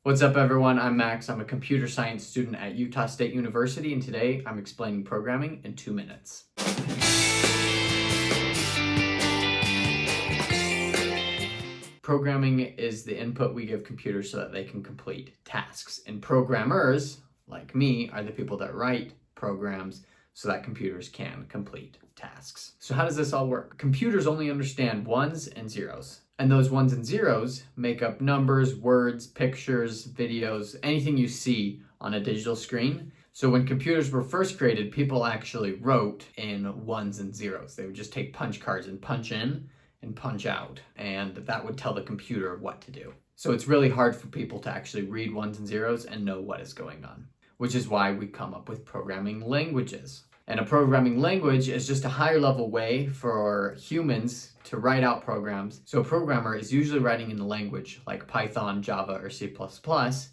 What's up, everyone? I'm Max. I'm a computer science student at Utah State University, and today I'm explaining programming in 2 minutes. Programming is the input we give computers so that they can complete tasks. And programmers, like me, are the people that write programs so that computers can complete tasks. So how does this all work? Computers only understand ones and zeros. And those ones and zeros make up numbers, words, pictures, videos, anything you see on a digital screen. So when computers were first created, people actually wrote in ones and zeros. They would just take punch cards and punch in and punch out, and that would tell the computer what to do. So it's really hard for people to actually read ones and zeros and know what is going on, which is why we come up with programming languages. And a programming language is just a higher level way for humans to write out programs. So a programmer is usually writing in a language like Python, Java, or C++,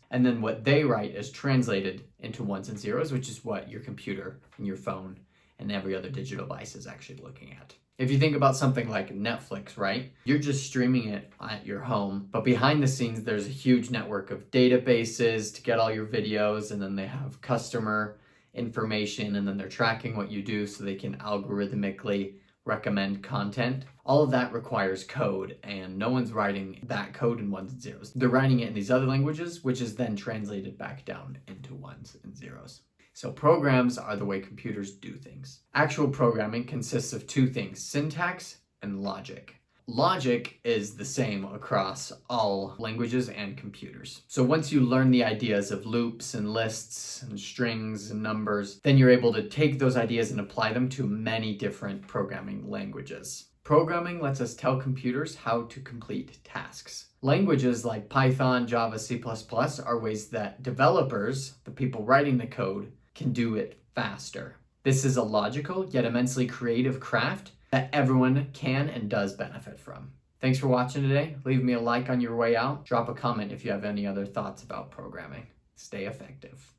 and then what they write is translated into ones and zeros, which is what your computer and your phone and every other digital device is actually looking at. If you think about something like Netflix, right? You're just streaming it at your home, but behind the scenes, there's a huge network of databases to get all your videos, and then they have customer information, and then they're tracking what you do so they can algorithmically recommend content. All of that requires code, and no one's writing that code in ones and zeros. They're writing it in these other languages, which is then translated back down into ones and zeros. So programs are the way computers do things. Actual programming consists of two things: syntax and logic. Logic is the same across all languages and computers. So once you learn the ideas of loops and lists and strings and numbers, then you're able to take those ideas and apply them to many different programming languages. Programming lets us tell computers how to complete tasks. Languages like Python, Java, C++ are ways that developers, the people writing the code, can do it faster. This is a logical yet immensely creative craft that everyone can and does benefit from. Thanks for watching today. Leave me a like on your way out. Drop a comment if you have any other thoughts about programming. Stay effective.